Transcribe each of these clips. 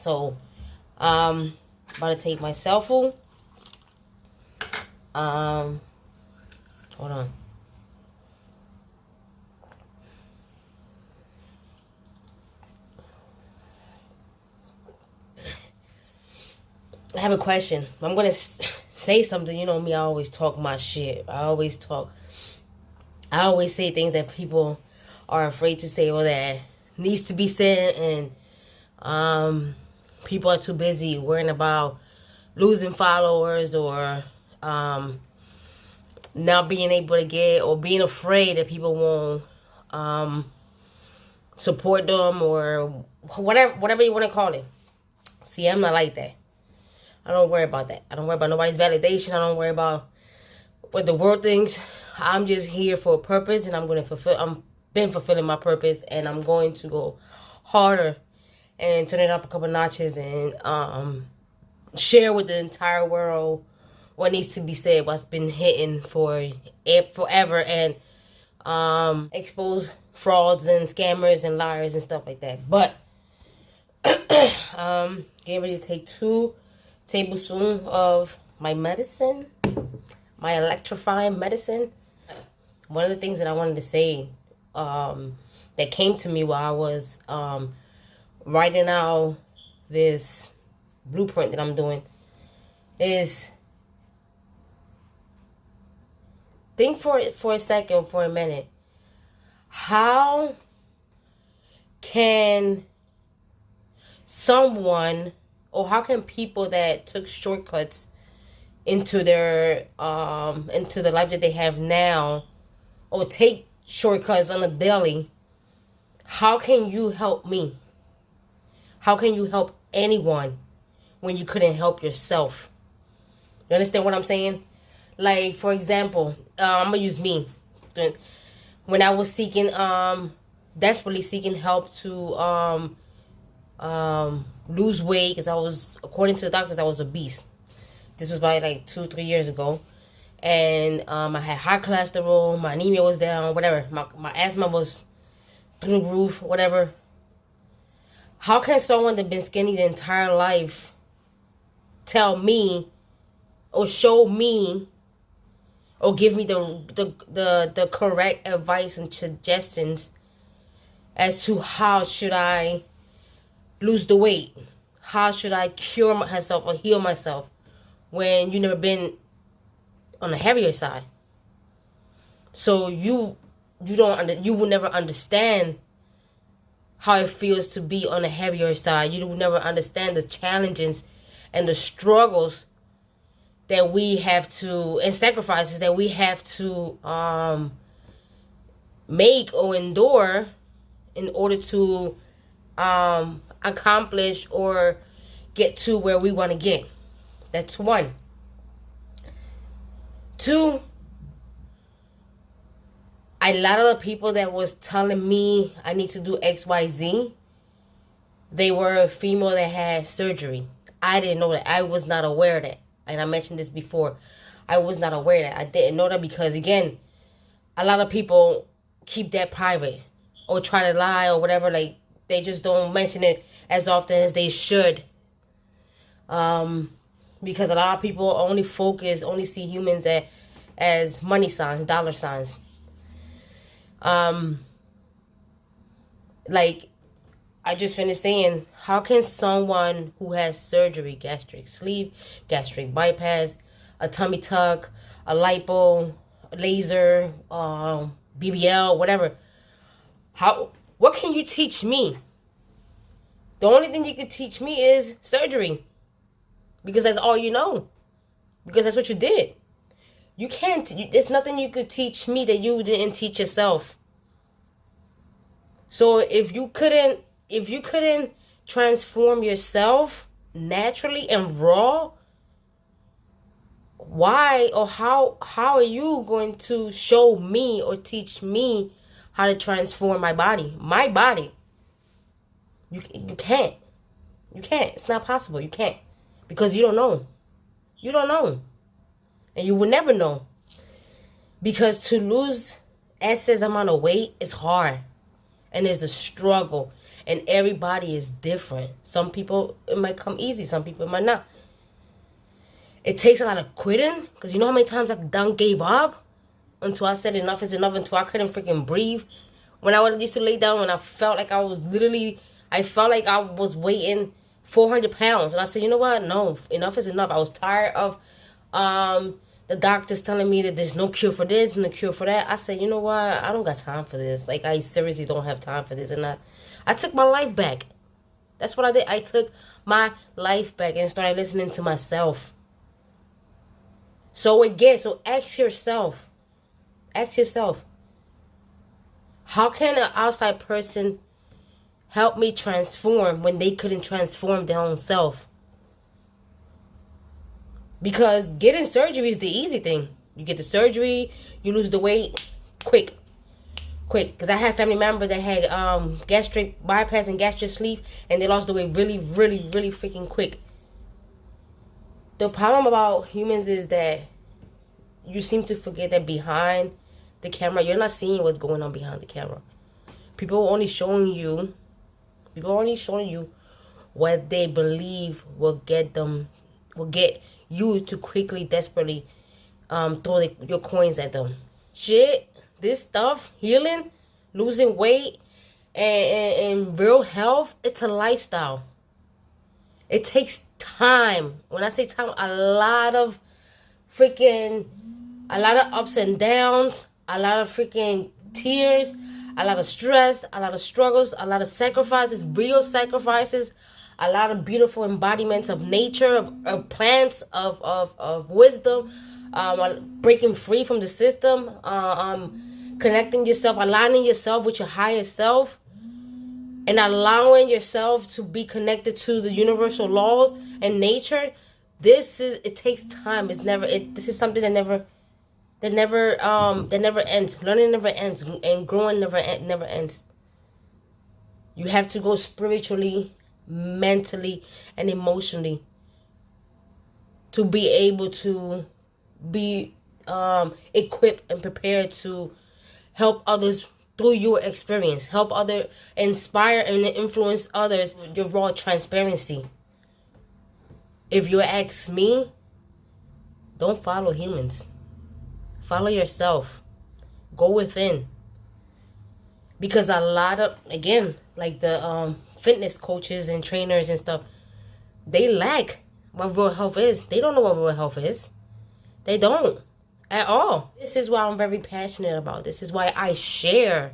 So, about to take my selfie. Hold on. I have a question. I'm gonna say something. You know me. I always talk my shit. I always say things that people are afraid to say or that needs to be said, and people are too busy worrying about losing followers or not being able to get, or being afraid that people won't support them, or whatever you want to call it. See, I'm not like that. I don't worry about that. I don't worry about nobody's validation. I don't worry about what the world thinks. I'm just here for a purpose, and I'm been fulfilling my purpose, and I'm going to go harder and turn it up a couple notches, and share with the entire world what needs to be said, what's been hidden for forever, and expose frauds and scammers and liars and stuff like that. But getting ready to take 2 tablespoons of my medicine, my electrifying medicine. One of the things that I wanted to say that came to me while I was writing out this blueprint that I'm doing is, think for a second, for a minute. How can someone, or how can people that took shortcuts into their into the life that they have now, or take shortcuts on a daily, how can you help me? How can you help anyone when you couldn't help yourself? You understand what I'm saying? Like, for example, I'm gonna use me. When I was desperately seeking help to lose weight, because I was, according to the doctors, I was obese. This was probably like 2-3 years ago. And I had high cholesterol, my anemia was down, whatever. My asthma was through the roof, whatever. How can someone that's been skinny the entire life tell me, or show me, or give me the correct advice and suggestions as to how should I lose the weight? How should I cure myself or heal myself, when you never been on the heavier side? So you will never understand how it feels to be on the heavier side. You will never understand the challenges and the struggles that we have to, and sacrifices that we have to make or endure in order to accomplish or get to where we want to get. That's 1. 2, a lot of the people that was telling me I need to do XYZ, they were a female that had surgery. I didn't know that. I was not aware of that. And I mentioned this before. I was not aware of that. I didn't know that because, again, a lot of people keep that private or try to lie or whatever. Like, they just don't mention it as often as they should. Because a lot of people only see humans as money signs, dollar signs. Like I just finished saying, how can someone who has surgery, gastric sleeve, gastric bypass, a tummy tuck, a lipo, laser, BBL, whatever, what can you teach me? The only thing you could teach me is surgery. Because that's all you know. Because that's what you did. You can't, there's nothing you could teach me that you didn't teach yourself. So if you couldn't transform yourself naturally and raw, why or how are you going to show me or teach me how to transform my body? My body. You can't. You can't. It's not possible. You can't. Because you don't know. You don't know. And you will never know. Because to lose excess amount of weight is hard. And it's a struggle. And everybody is different. Some people, it might come easy. Some people, it might not. It takes a lot of quitting. Because you know how many times I done gave up? Until I said enough is enough. Until I couldn't freaking breathe. When I used to lay down, when I felt like I was literally, I felt like I was weighing 400 pounds. And I said, you know what? No, enough is enough. I was tired of the doctors telling me that there's no cure for this, no cure for that. I said, you know what? I don't got time for this. Like, I seriously don't have time for this. And I took my life back. That's what I did. I took my life back and started listening to myself. So again, ask yourself. Ask yourself. How can an outside person help me transform when they couldn't transform their own self? Because getting surgery is the easy thing. You get the surgery, you lose the weight, quick. Because I had family members that had gastric bypass and gastric sleeve, and they lost the weight really, really, really freaking quick. The problem about humans is that you seem to forget that behind the camera, you're not seeing what's going on behind the camera. People are only showing you what they believe will get you to quickly, desperately throw your coins at them. Shit, this stuff, healing, losing weight, and real health, it's a lifestyle. It takes time. When I say time, a lot of ups and downs, a lot of freaking tears, a lot of stress, a lot of struggles, a lot of sacrifices, real sacrifices, a lot of beautiful embodiments of nature, of plants, of wisdom, breaking free from the system, connecting yourself, aligning yourself with your higher self, and allowing yourself to be connected to the universal laws and nature. It takes time. This is something that never ends. Learning never ends, and growing never ends. You have to go spiritually, mentally, and emotionally to be able to be equipped and prepared to help others through your experience. Inspire and influence others with your raw transparency. If you ask me, don't follow humans. Follow yourself. Go within. Because a lot of, again, like the fitness coaches and trainers and stuff, they lack what real health is. They don't know what real health is. They don't at all. This is why I'm very passionate about. This is why I share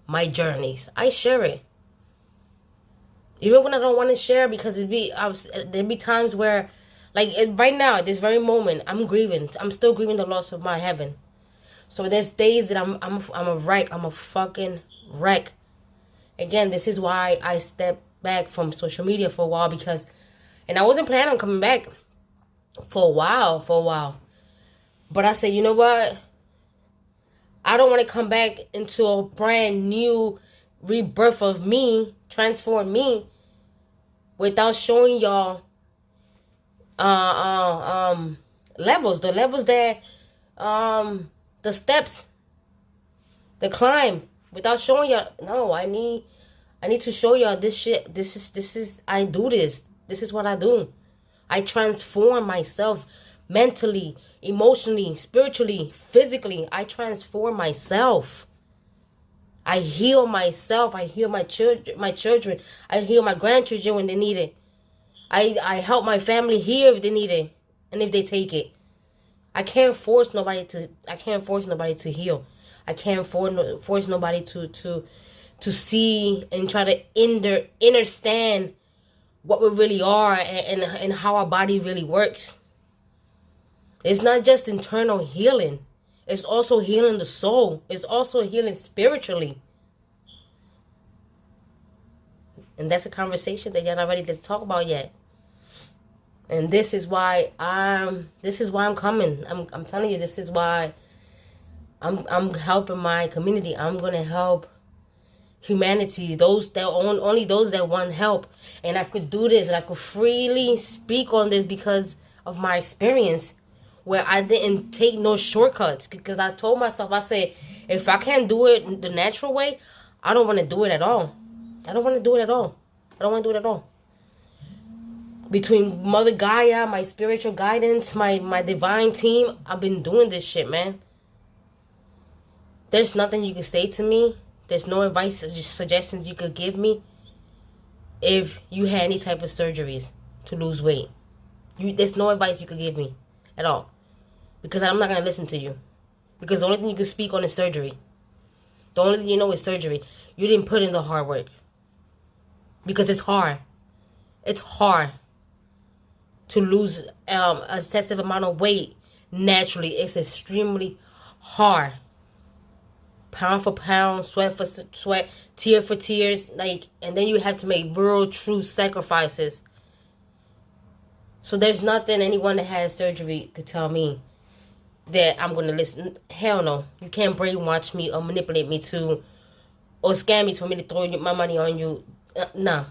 my journeys. I share it. Even when I don't want to share, because there'd be times where, like right now, at this very moment, I'm grieving. I'm still grieving the loss of my heaven. So there's days that I'm a wreck. I'm a fucking wreck. Again, this is why I stepped back from social media for a while, and I wasn't planning on coming back for a while. But I said, you know what? I don't want to come back into a brand new rebirth of me, transform me, without showing y'all levels, the levels that the steps, the climb, without showing y'all. No, I need to show y'all this shit. This is I do this. This is what I do. I transform myself mentally, emotionally, spiritually, physically. I transform myself. I heal myself. I heal my children. I heal my grandchildren when they need it. I help my family heal if they need it and if they take it. I can't force nobody to heal. I can't force nobody to see and try to understand what we really are and how our body really works. It's not just internal healing. It's also healing the soul. It's also healing spiritually. And that's a conversation that you're not ready to talk about yet. And this is why I'm coming. I'm telling you, this is why I'm helping my community. I'm gonna help humanity, only those that want help. And I could do this, and I could freely speak on this because of my experience, where I didn't take no shortcuts. Because I told myself, I said, if I can't do it the natural way, I don't want to do it at all. I don't want to do it at all. I don't want to do it at all. Between Mother Gaia, my spiritual guidance, my divine team, I've been doing this shit, man. There's nothing you can say to me. There's no advice or just suggestions you could give me if you had any type of surgeries to lose weight. There's no advice you could give me at all. Because I'm not going to listen to you. Because the only thing you can speak on is surgery. The only thing you know is surgery. You didn't put in the hard work. Because it's hard. It's hard to lose excessive amount of weight naturally. It's extremely hard. Pound for pound, sweat for sweat, tear for tears, like, and then you have to make real true sacrifices. So there's nothing anyone that has surgery could tell me that I'm gonna listen. Hell no. You can't brainwash me or manipulate me to, or scam me for me to throw my money on you. Nah.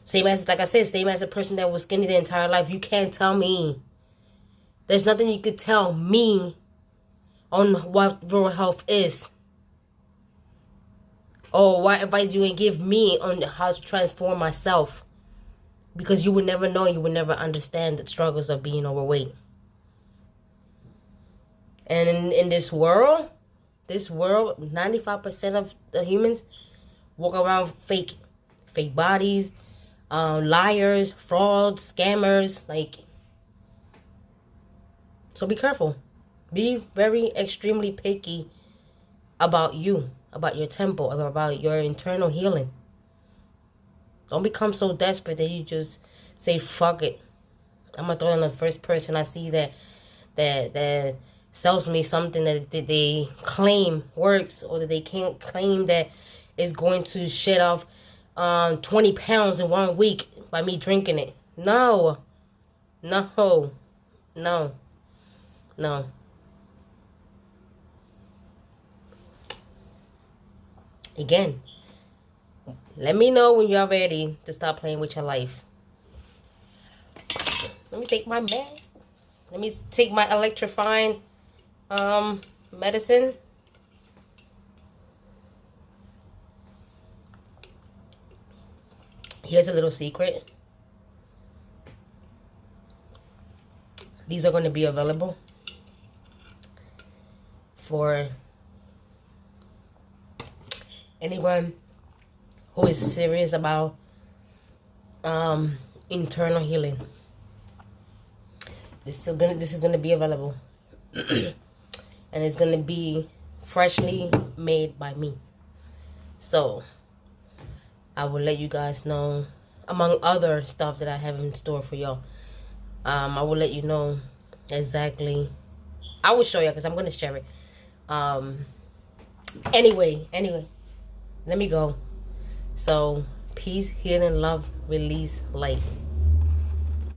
Same as, like I said, same as a person that was skinny their entire life. You can't tell me. There's nothing you could tell me on what rural health is. Or what advice you can give me on how to transform myself. Because you would never know, you would never understand the struggles of being overweight. And in this world, 95% of the humans walk around fake bodies, liars, frauds, scammers, like. So be careful. Be very extremely picky about you, about your temple, about your internal healing. Don't become so desperate that you just say, fuck it. I'm going to throw it on the first person I see that sells me something that they claim works, or that they can't claim that is going to shed off 20 pounds in 1 week by me drinking it. No. No. No. No. Again, let me know when you're ready to stop playing with your life. Let me take my bag. Let me take my electrifying medicine. Here's a little secret. These are going to be available for anyone who is serious about internal healing. This is gonna be available, and it's gonna be freshly made by me. So I will let you guys know, among other stuff that I have in store for y'all. I will let you know exactly. I will show you because I'm gonna share it. Anyway, let me go. So peace, healing, love, release, light.